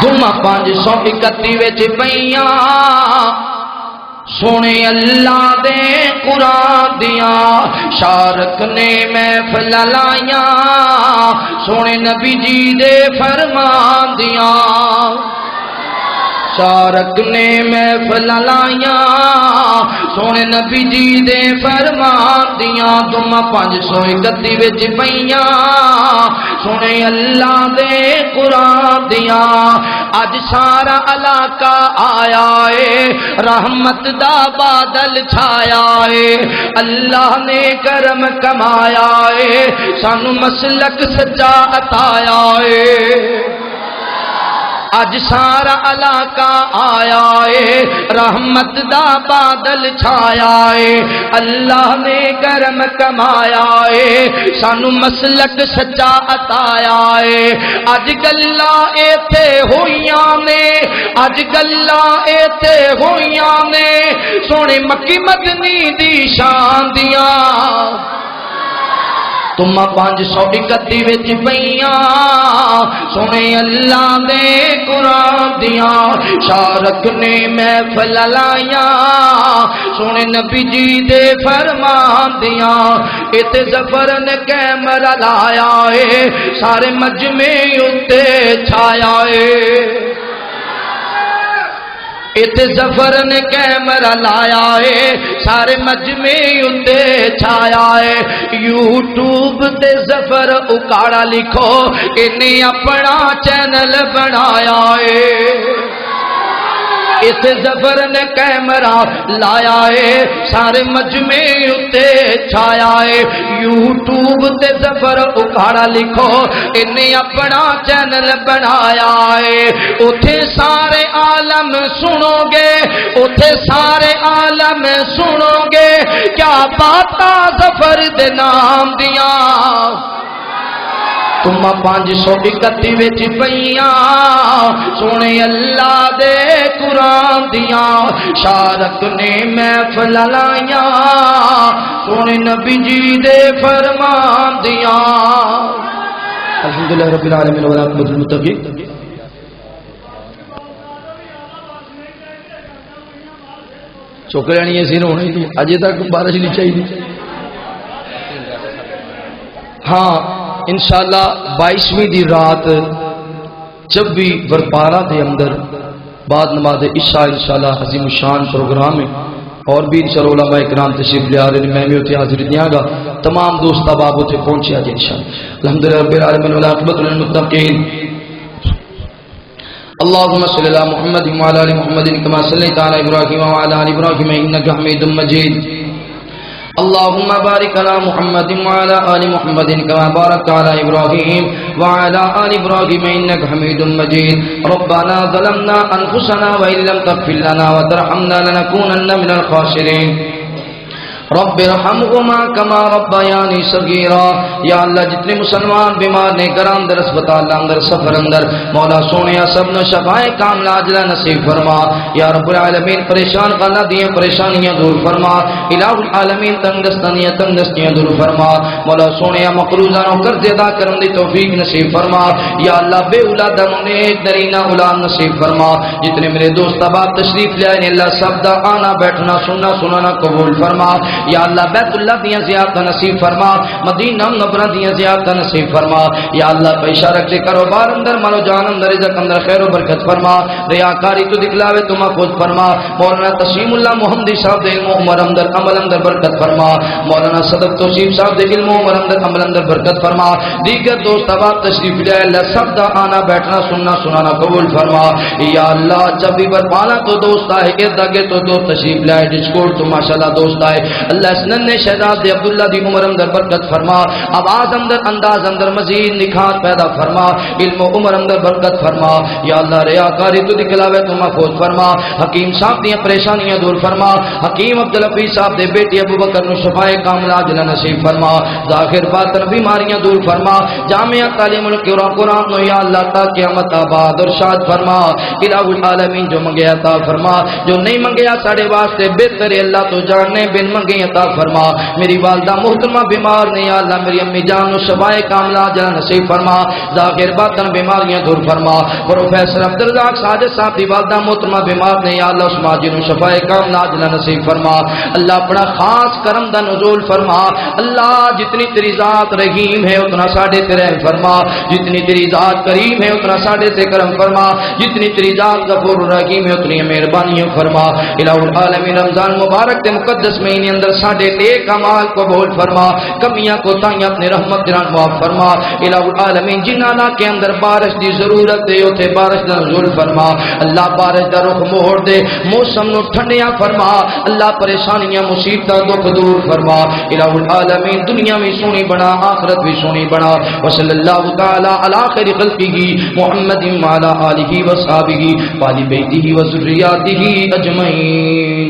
دھوماں 531 وچ پئیاں سونے اللہ دے قرآن دیاں شارک نے محفل لائیاں سونے نبی جی دے فرمان دیاں شارک نے محفل لائیاں سونے نبی جی دے فرمان دیاں دھوماں 531 وچ پئیاں سونے اللہ دے قرآن دیاں اج سارا علاقہ آیا ہے رحمت دا بادل چھایا ہے اللہ نے کرم کمایا ہے سانو مسلک سچا عطایا ہے اج سارا علاقہ آیا ہے رحمت دا بادل چھایا ہے اللہ نے کرم کمایا ہے سانو مسلک سچا عطایا ہے اج گلاں ایتھے ہویاں نے اج گلاں ایتھے ہویاں نے سونے مکی مدنی دی شان دیاں دھوماں 531 وچ پئیاں سونے اللہ دے قرآن دیاں شارک نے محفل لائیاں سونے نبی جی دے فرمان دیاں اتے ظفر نے کیمرہ لایا ہے سارے مجمع اتے چھایا ہے اتے ظفر نے کیمرہ لایا ہے سارے مجمع اندے چھایا ہے یوٹیوب تے ظفر اکاڑا لکھو انہیں اپنا چینل بنایا ہے اس ظفر نے کیمرہ لایا ہے سارے مجمع اتے چھایا ہے یوٹیوب تے ظفر اکھاڑا لکھو انہیں اپنا چینل بنایا ہے اتھے سارے عالم سنو گے اتھے سارے عالم سنو گے کیا باتا ظفر دے نام دیاں دھوماں 531 وچ پئیاں سونے اللہ دے قرآن دیاں شارک نے محفل لائیاں سونے نبی جی دے فرمان دیاں الحمدللہ رب العالمین والعاقبۃ للمتقین چوکرانی ایسی ہونے تھی اجے تک بارش نہیں چاہیے ہاں انشاءاللہ 22ویں دی رات 24/12 دے اندر بعد نماز عشاء انشاءاللہ عظیم الشان پروگرام ہے اور بھی انشاءاللہ علماء کرام تشریف لے آ رہے ہیں میں بھی اتنے حاضر دیاں گا تمام دوست احباب اتنے پہنچے آج انشاءاللہ الحمدللہ رب العالمین والعاقبۃ للمتقین اللهم صل على محمد وعلى ال محمد كما صليت على ابراهيم وعلى ال ابراهيم انك حميد مجيد اللهم بارك على محمد وعلى آل محمد كما باركت على إبراهيم وعلى آل إبراهيم إنك حميد مجيد ربنا ظلمنا أنفسنا وإن لم تغفر لنا وترحمنا لنكونن من الخاسرين رب ارحمهما کما ربیانی صغیرا یا اللہ جتنے مسلمان بیمار نے گھر اندر اسپتال اندر سفر اندر مولا سونیا سب نے شفائے کاملہ عاجلہ نصیب فرما یا رب العالمین پریشان خانہ دیے پریشانیاں دور فرما الہ العالمین تنگستیاں دور فرما مولا سونیا مقروضانوں قرض ادا کرن دی توفیق نصیب فرما یا اللہ بے اولادانوں نے نرینہ اولاد نصیب فرما جتنے میرے دوست احباب تشریف لے آئے اللہ سب دا آنا بیٹھنا سننا سنانا قبول فرما یا اللہ بیت اللہ دیاں زیادہ نصیب فرما مدینہ منورہ دیاں زیادہ نصیب فرما یا اللہ پیشہ رکھ دے کاروبار اندر مالو جان اندر رزق اندر خیر و برکت فرما ریاکاری تو دکھلاوے تو محفوظ فرما مولانا تسلیم اللہ محمدی صاحب دے علم و عمر اندر عمل اندر برکت فرما مولانا صدق توصیف صاحب دے علم و عمر اندر عمل اندر برکت فرما دیگر دوست احباب تشریف لے اللہ سب دا آنا بیٹھنا سننا سنانا قبول فرما یا اللہ جب بھی برپانا تو دوست آئے ارد آگے تو دو تشریف لائے ڈسکورڈ تو ماشاءاللہ دوست آئے اللہ اسنن نے شہزاد دے عبداللہ دی عمر اندر برکت فرما آواز اندر انداز اندر مزید نکھار پیدا فرما علم و عمر اندر برکت فرما یا اللہ ریاکاری تو دکھلاوے تو محفوظ فرما حکیم صاحب دیاں پریشانیاں دور فرما حکیم عبدالحفیظ صاحب دے بیٹی ابو بکر نو شفائے کاملہ عاجلہ نصیب فرما ظاہر باطن بیماریاں دور فرما جامعہ تعلیم القرآن نو یا اللہ تا قیامت آباد اور شاد فرما الہ العالمین جو منگیا عطا فرما جو نہیں منگیا ساڑے واسطے بہتر اللہ تو جاننے بن منگے بخشنی عطا فرما. میری والدہ محترمہ بیمار نے یا اللہ میری امی جان نو شفائے کاملہ عاجلہ نصیب فرما. ظاہر باطن بیماریاں دور فرما. پروفیسر عبدالرزاق ساجد صاحب دی والدہ محترمہ بیمار نے یا اللہ اس ماجد نو شفائے کاملہ عاجلہ نصیب فرما. اللہ اپنا خاص کرم دا نزول فرما. اللہ جتنی تیری ذات رحیم ہے اتنا ساڈے تے رحم فرما. جتنی تیری ذات کریم ہے اتنا ساڈے تے کرم فرما. جتنی تیری ذات غفور رحیم ہے اتنی مہربانیاں فرما. الہ العالمین رمضان مبارک تے مقدس مہینے اندر ساڈے نیک اعمال قبول فرما. کمیاں کوتاہیاں اپنی رحمت نال معاف فرما. الہ العالمین جنہاں کے اندر بارش دی ضرورت ہے اوتھے بارش دا نزول فرما. اللہ بارش دا رخ موڑ دے, موسم نو ٹھنڈیاں فرما. اللہ پریشانیاں مصیبتاں دکھ دور فرما. الہ العالمین دنیا میں سونی بنا, آخرت بھی سونی بنا. وصلی اللہ تعالی علی خیر خلقہ محمد وعلی آلہ وصحبہ وآل بیتہ وذریاتہ اجمعین.